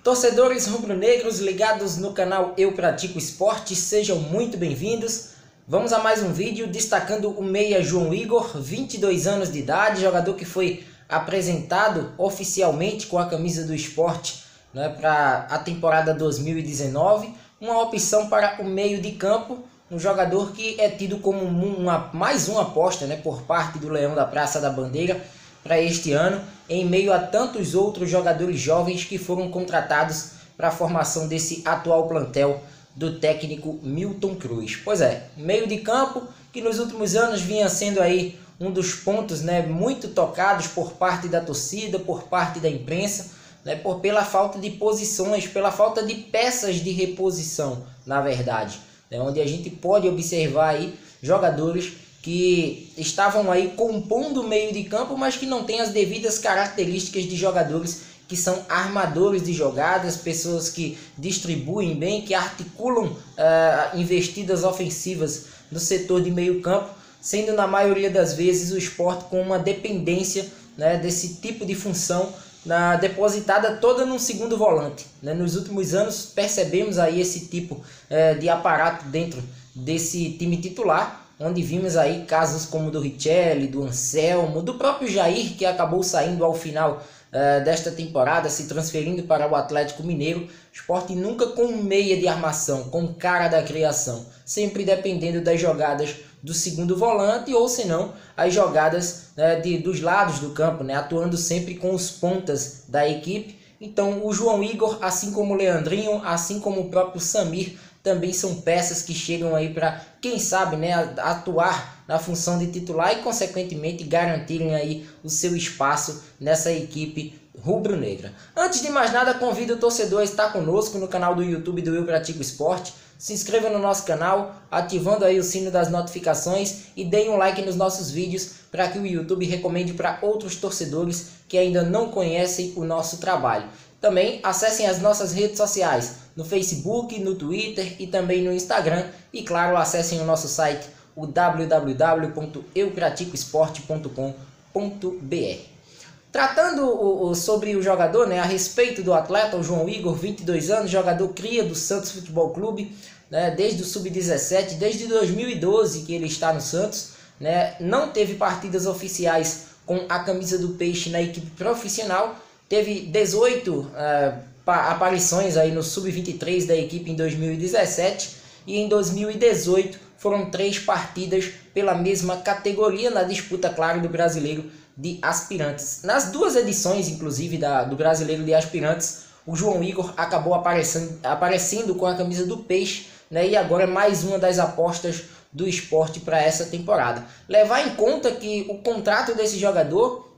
Torcedores rubro-negros ligados no canal Eu Pratico Esporte, sejam muito bem-vindos. Vamos a mais um vídeo destacando o meia João Igor, 22 anos de idade, jogador que foi apresentado oficialmente com a camisa do Sport, para a temporada 2019. Uma opção para o meio de campo, um jogador que é tido como mais uma aposta por parte do Leão da Praça da Bandeira para este ano, em meio a tantos outros jogadores jovens que foram contratados para a formação desse atual plantel do técnico Milton Cruz. Pois é, meio de campo que nos últimos anos vinha sendo aí um dos pontos muito tocados por parte da torcida, por parte da imprensa, pela falta de posições, pela falta de peças de reposição, na verdade, onde a gente pode observar aí jogadores que estavam aí compondo o meio de campo, mas que não têm as devidas características de jogadores que são armadores de jogadas, pessoas que distribuem bem, que articulam investidas ofensivas no setor de meio campo, sendo na maioria das vezes o Sport com uma dependência desse tipo de função depositada toda num segundo volante. Nos últimos anos percebemos aí esse tipo de aparato dentro desse time titular, onde vimos aí casos como do Richelli, do Anselmo, do próprio Jair, que acabou saindo ao final desta temporada, se transferindo para o Atlético Mineiro. Sport nunca com meia de armação, com cara da criação, sempre dependendo das jogadas do segundo volante, ou senão as jogadas dos lados do campo, atuando sempre com os pontas da equipe. Então o João Igor, assim como o Leandrinho, assim como o próprio Samir, também são peças que chegam aí para, quem sabe, atuar na função de titular e, consequentemente, garantirem aí o seu espaço nessa equipe rubro-negra. Antes de mais nada, convido o torcedor a estar conosco no canal do YouTube do Eu Pratico Esporte. Se inscreva no nosso canal, ativando aí o sino das notificações e deem um like nos nossos vídeos para que o YouTube recomende para outros torcedores que ainda não conhecem o nosso trabalho. Também acessem as nossas redes sociais, no Facebook, no Twitter e também no Instagram. E claro, acessem o nosso site, o www.eupraticoesporte.com.br. Tratando sobre o jogador, a respeito do atleta, o João Igor, 22 anos, jogador cria do Santos Futebol Clube, desde o Sub-17, desde 2012 que ele está no Santos, não teve partidas oficiais com a camisa do Peixe na equipe profissional. Teve 18 aparições aí no Sub-23 da equipe em 2017 e em 2018 foram 3 partidas pela mesma categoria na disputa, claro, do Brasileiro de Aspirantes. Nas 2 edições, inclusive, do Brasileiro de Aspirantes, o João Igor acabou aparecendo com a camisa do Peixe, e agora é mais uma das apostas do Sport para essa temporada. Levar em conta que o contrato desse jogador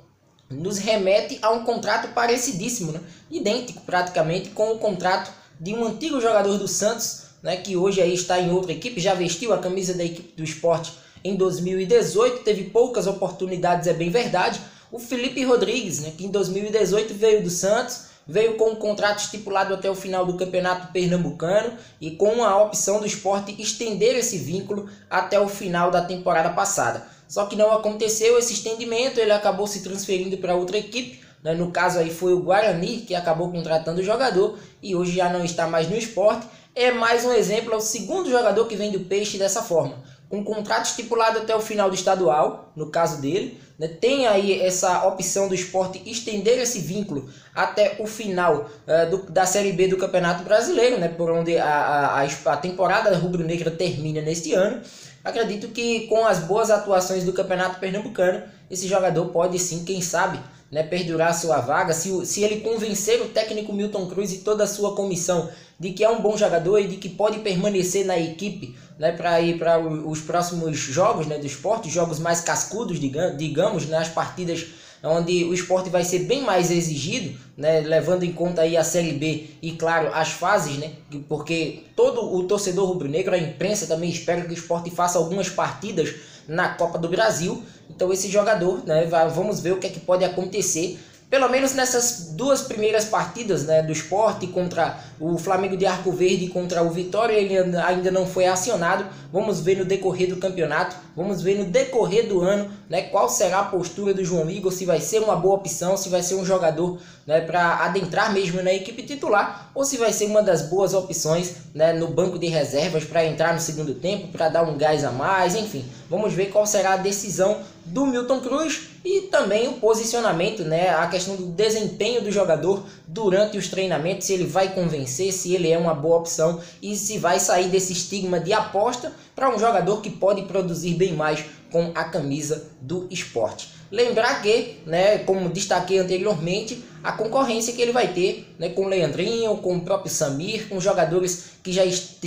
nos remete a um contrato parecidíssimo, idêntico praticamente com o contrato de um antigo jogador do Santos, que hoje aí está em outra equipe, já vestiu a camisa da equipe do Sport em 2018, teve poucas oportunidades, é bem verdade. O Felipe Rodrigues, que em 2018 veio do Santos, veio com um contrato estipulado até o final do Campeonato Pernambucano e com a opção do Sport estender esse vínculo até o final da temporada passada. Só que não aconteceu esse estendimento, ele acabou se transferindo para outra equipe, no caso aí foi o Guarani que acabou contratando o jogador e hoje já não está mais no Sport. É mais um exemplo, é o segundo jogador que vem do Peixe dessa forma, com contrato estipulado até o final do estadual, no caso dele, tem aí essa opção do Sport estender esse vínculo até o final da Série B do Campeonato Brasileiro, por onde a temporada rubro-negra termina neste ano. Acredito que com as boas atuações do Campeonato Pernambucano, esse jogador pode sim, quem sabe, perdurar sua vaga, se ele convencer o técnico Milton Cruz e toda a sua comissão de que é um bom jogador e de que pode permanecer na equipe para ir para os próximos jogos do Sport, jogos mais cascudos, digamos, nas partidas onde o Sport vai ser bem mais exigido, levando em conta aí a Série B e, claro, as fases, porque todo o torcedor rubro-negro, a imprensa também espera que o Sport faça algumas partidas na Copa do Brasil. Então esse jogador, vamos ver o que é que pode acontecer. pelo menos nessas duas primeiras partidas, né, do Sport contra o Flamengo de Arco Verde e contra o Vitória, ele ainda não foi acionado. Vamos ver no decorrer do campeonato, vamos ver no decorrer do ano, né, qual será a postura do João Igor, se vai ser uma boa opção, se vai ser um jogador, né, para adentrar mesmo na equipe titular, ou se vai ser uma das boas opções, né, no banco de reservas para entrar no segundo tempo, para dar um gás a mais, enfim. Vamos ver qual será a decisão do Milton Cruz e também o posicionamento, né, a questão do desempenho do jogador durante os treinamentos, se ele vai convencer, se ele é uma boa opção e se vai sair desse estigma de aposta para um jogador que pode produzir bem mais com a camisa do Sport. Lembrar que, né, como destaquei anteriormente, a concorrência que ele vai ter, né, com o Leandrinho, com o próprio Samir, com jogadores que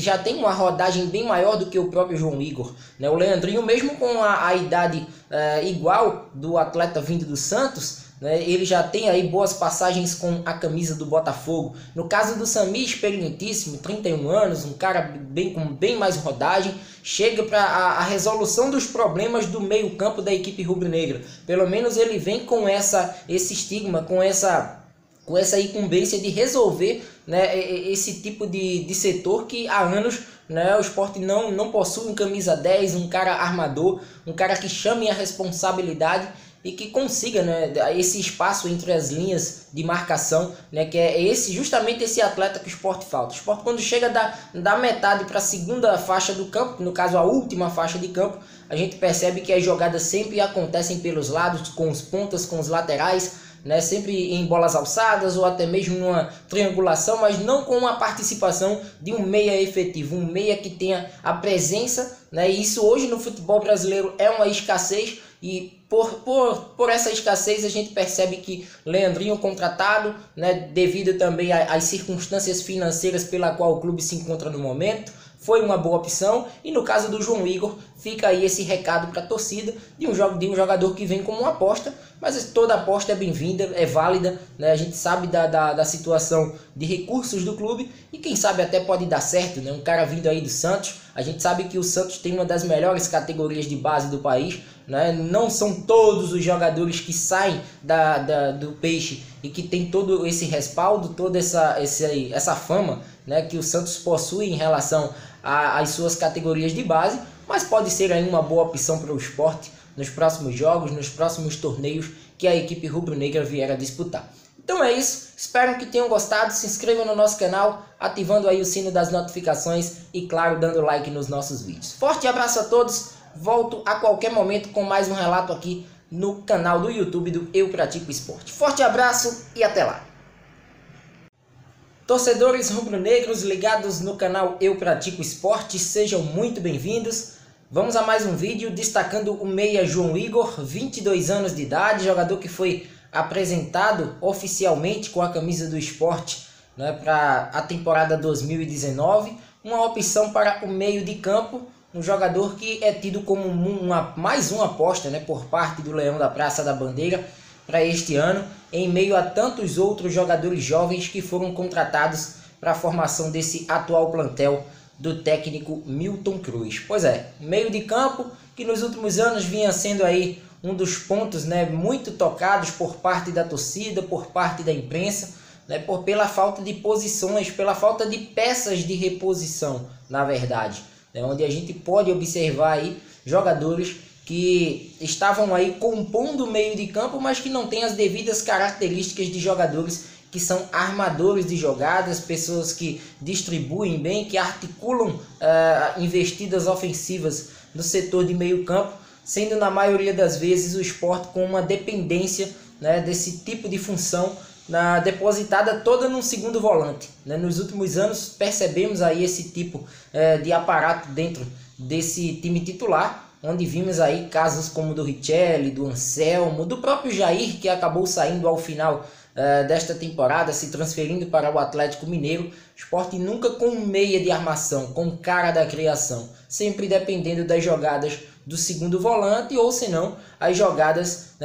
já tem uma rodagem bem maior do que o próprio João Igor. Né? O Leandrinho, mesmo com a idade igual do atleta vindo do Santos, né, ele já tem aí boas passagens com a camisa do Botafogo. No caso do Samir, experientíssimo, 31 anos, um cara com bem mais rodagem, chega para a resolução dos problemas do meio campo da equipe rubro-negra. Pelo menos ele vem com esse estigma, com essa incumbência de resolver, né, esse tipo de setor que há anos, né, o Sport não possui um camisa 10, um cara armador, um cara que chame a responsabilidade e que consiga, né, esse espaço entre as linhas de marcação, né, que é justamente esse atleta que o Sport falta. O Sport, quando chega da metade para a segunda faixa do campo, no caso a última faixa de campo, a gente percebe que as jogadas sempre acontecem pelos lados, com os pontas, com os laterais, né, sempre em bolas alçadas ou até mesmo numa triangulação, mas não com a participação de um meia efetivo, um meia que tenha a presença, né, e isso hoje no futebol brasileiro é uma escassez. E por essa escassez a gente percebe que Leandrinho contratado, né, devido também às circunstâncias financeiras pela qual o clube se encontra no momento, foi uma boa opção. E no caso do João Igor, fica aí esse recado para a torcida de um jogador que vem como uma aposta, mas toda aposta é bem-vinda, é válida, né? A gente sabe da situação de recursos do clube e quem sabe até pode dar certo, né? Um cara vindo aí do Santos, a gente sabe que o Santos tem uma das melhores categorias de base do país, né? Não são todos os jogadores que saem do Peixe e que tem todo esse respaldo, toda essa fama, né, que o Santos possui em relação às suas categorias de base, mas pode ser aí uma boa opção para o Sport nos próximos jogos, nos próximos torneios que a equipe rubro-negra vier a disputar. Então é isso, espero que tenham gostado, se inscrevam no nosso canal, ativando aí o sino das notificações e claro, dando like nos nossos vídeos. Forte abraço a todos, volto a qualquer momento com mais um relato aqui no canal do YouTube do Eu Pratico Esporte. Forte abraço e até lá! Torcedores rubro-negros ligados no canal Eu Pratico Esporte, sejam muito bem-vindos. Vamos a mais um vídeo destacando o meia João Igor, 22 anos de idade, jogador que foi apresentado oficialmente com a camisa do Sport, né, para a temporada 2019. Uma opção para o meio de campo, um jogador que é tido como mais uma aposta, né, por parte do Leão da Praça da Bandeira para este ano, em meio a tantos outros jogadores jovens que foram contratados para a formação desse atual plantel do técnico Milton Cruz. Pois é, meio de campo que nos últimos anos vinha sendo aí um dos pontos, né, muito tocados por parte da torcida, por parte da imprensa, né, pela falta de posições, pela falta de peças de reposição, na verdade, né, onde a gente pode observar aí jogadores que estavam aí compondo o meio de campo, mas que não têm as devidas características de jogadores que são armadores de jogadas, pessoas que distribuem bem, que articulam investidas ofensivas no setor de meio campo, sendo na maioria das vezes o Sport com uma dependência, né, desse tipo de função depositada toda num segundo volante, né? Nos últimos anos percebemos aí esse tipo de aparato dentro desse time titular, onde vimos aí casos como do Richelli, do Anselmo, do próprio Jair, que acabou saindo ao final desta temporada, se transferindo para o Atlético Mineiro. Sport nunca com meia de armação, com cara da criação, sempre dependendo das jogadas do segundo volante ou senão as jogadas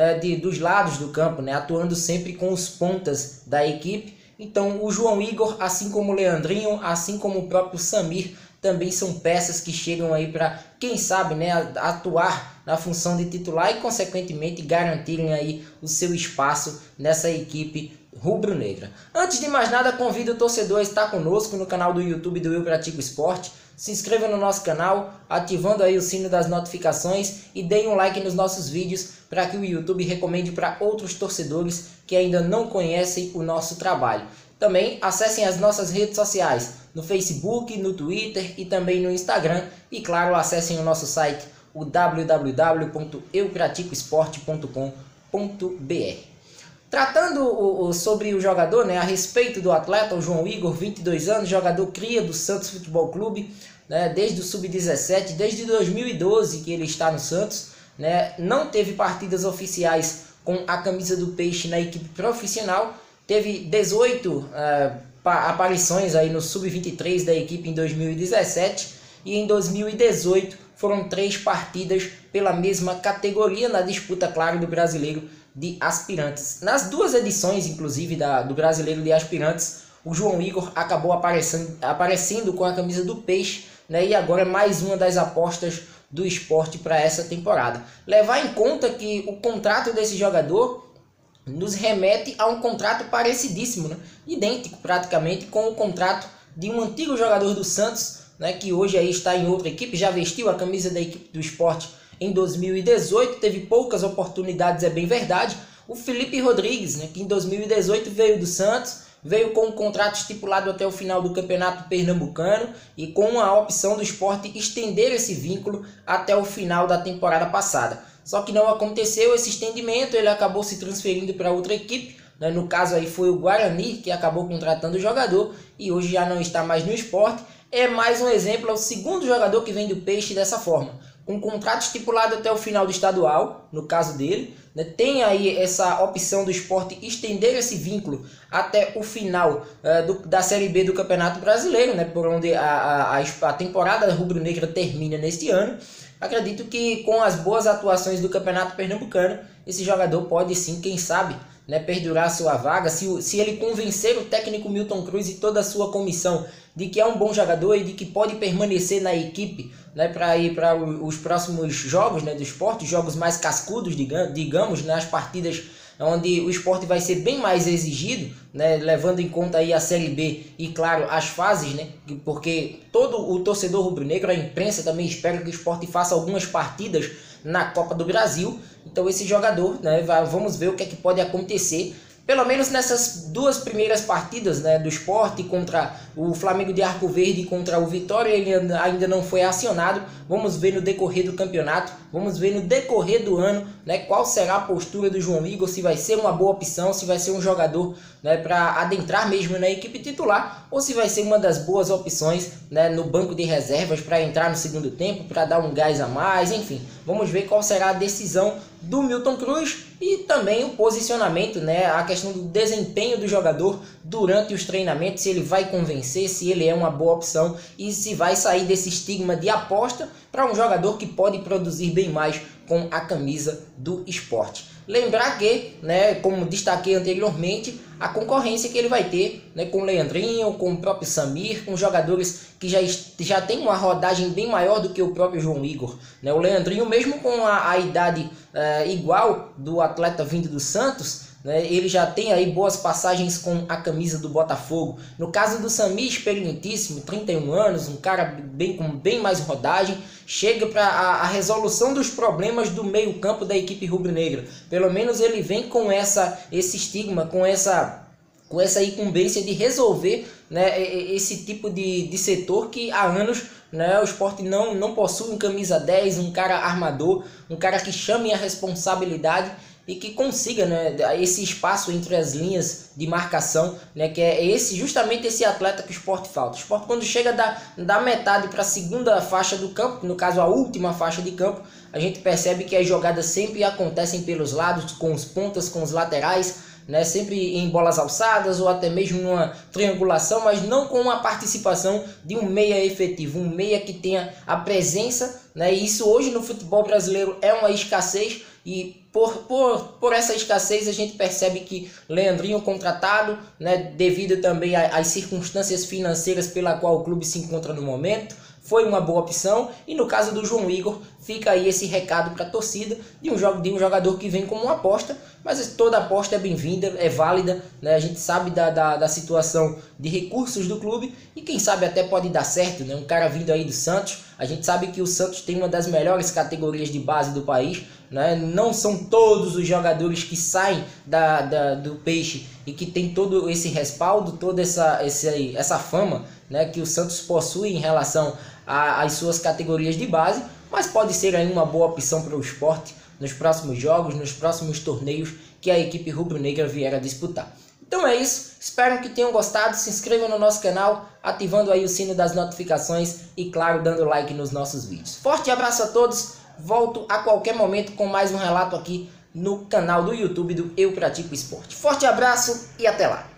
dos lados do campo, né, atuando sempre com os pontas da equipe. Então o João Igor, assim como o Leandrinho, assim como o próprio Samir, também são peças que chegam aí para, quem sabe, né, atuar na função de titular e consequentemente garantirem aí o seu espaço nessa equipe rubro-negra. Antes de mais nada, convido o torcedor a estar conosco no canal do YouTube do Eu Pratico Esporte. Se inscreva no nosso canal, ativando aí o sino das notificações e deem um like nos nossos vídeos para que o YouTube recomende para outros torcedores que ainda não conhecem o nosso trabalho. Também acessem as nossas redes sociais, no Facebook, no Twitter e também no Instagram. E claro, acessem o nosso site, o www.eupraticoesporte.com.br. Tratando sobre o jogador, né, a respeito do atleta, o João Igor, 22 anos, jogador cria do Santos Futebol Clube, né, desde o Sub-17, desde 2012 que ele está no Santos, né, não teve partidas oficiais com a camisa do Peixe na equipe profissional, teve 18 aparições aí no Sub-23 da equipe em 2017 e em 2018 foram 3 partidas pela mesma categoria na disputa, claro, do Brasileiro de Aspirantes. Nas 2 edições, inclusive, do Brasileiro de Aspirantes, o João Igor acabou aparecendo com a camisa do Peixe, né, e agora é mais uma das apostas do esporte para essa temporada. Levar em conta que o contrato desse jogador nos remete a um contrato parecidíssimo, né, idêntico praticamente com o contrato de um antigo jogador do Santos, né, que hoje aí está em outra equipe, já vestiu a camisa da equipe do esporte em 2018, teve poucas oportunidades, é bem verdade. O Felipe Rodrigues, né, que em 2018 veio do Santos, veio com um contrato estipulado até o final do Campeonato Pernambucano e com a opção do esporte estender esse vínculo até o final da temporada passada. Só que não aconteceu esse estendimento, ele acabou se transferindo para outra equipe, né? No caso aí foi o Guarani que acabou contratando o jogador e hoje já não está mais no esporte. É mais um exemplo, é o segundo jogador que vem do Peixe dessa forma, com um contrato estipulado até o final do estadual, no caso dele, né? Tem aí essa opção do esporte estender esse vínculo até o final da Série B do Campeonato Brasileiro, né? Por onde a temporada rubro-negra termina neste ano. Acredito que com as boas atuações do Campeonato Pernambucano, esse jogador pode sim, quem sabe, né, perdurar sua vaga, se ele convencer o técnico Milton Cruz e toda a sua comissão de que é um bom jogador e de que pode permanecer na equipe, né, para ir para os próximos jogos, né, do esporte, jogos mais cascudos, digamos, nas partidas onde o esporte vai ser bem mais exigido, né, levando em conta aí a Série B e, claro, as fases, né, porque todo o torcedor rubro-negro, a imprensa também espera que o esporte faça algumas partidas na Copa do Brasil. Então esse jogador, né, vamos ver o que é que pode acontecer, pelo menos nessas 2 primeiras partidas, né, do esporte contra o Flamengo de Arco Verde e contra o Vitória. Ele ainda não foi acionado. Vamos ver no decorrer do campeonato, vamos ver no decorrer do ano, né, qual será a postura do João Igor, se vai ser uma boa opção, se vai ser um jogador, né, para adentrar mesmo na equipe titular, ou se vai ser uma das boas opções, né, no banco de reservas para entrar no segundo tempo, para dar um gás a mais, enfim. Vamos ver qual será a decisão do Milton Cruz e também o posicionamento, né, a questão do desempenho do jogador durante os treinamentos, se ele vai convencer, se ele é uma boa opção e se vai sair desse estigma de aposta para um jogador que pode produzir bem mais com a camisa do esporte. Lembrar que, né, como destaquei anteriormente, a concorrência que ele vai ter, né, com o Leandrinho, com o próprio Samir, com jogadores que já tem uma rodagem bem maior do que o próprio João Igor, né? O Leandrinho, mesmo com a idade igual do atleta vindo do Santos, né, ele já tem aí boas passagens com a camisa do Botafogo. No caso do Samir, experientíssimo, 31 anos, um cara com bem mais rodagem, chega para a resolução dos problemas do meio campo da equipe rubro-negra. Pelo menos ele vem com esse estigma, com essa incumbência de resolver, né, esse tipo de setor que há anos, né, o esporte não possui um camisa 10, um cara armador, um cara que chame a responsabilidade e que consiga, né, esse espaço entre as linhas de marcação, né, que é justamente esse atleta que o esporte falta. O esporte, quando chega da metade para a segunda faixa do campo, no caso a última faixa de campo, a gente percebe que as jogadas sempre acontecem pelos lados, com os pontas, com os laterais, né, sempre em bolas alçadas ou até mesmo numa triangulação, mas não com a participação de um meia efetivo, um meia que tenha a presença, né, e isso hoje no futebol brasileiro é uma escassez. E por essa escassez a gente percebe que Leandrinho contratado, né, devido também às circunstâncias financeiras pela qual o clube se encontra no momento, foi uma boa opção. E no caso do João Igor, fica aí esse recado para a torcida de um jogador que vem como uma aposta, mas toda aposta é bem-vinda, é válida, né? A gente sabe da situação de recursos do clube e quem sabe até pode dar certo, né? Um cara vindo aí do Santos, a gente sabe que o Santos tem uma das melhores categorias de base do país, né? Não são todos os jogadores que saem do Peixe e que tem todo esse respaldo, toda essa fama, né, que o Santos possui em relação às suas categorias de base, mas pode ser aí uma boa opção para o Sport nos próximos jogos, nos próximos torneios que a equipe rubro-negra vier a disputar. Então é isso, espero que tenham gostado, se inscrevam no nosso canal, ativando aí o sino das notificações e claro, dando like nos nossos vídeos. Forte abraço a todos, volto a qualquer momento com mais um relato aqui no canal do YouTube do Eu Pratico Esporte. Forte abraço e até lá!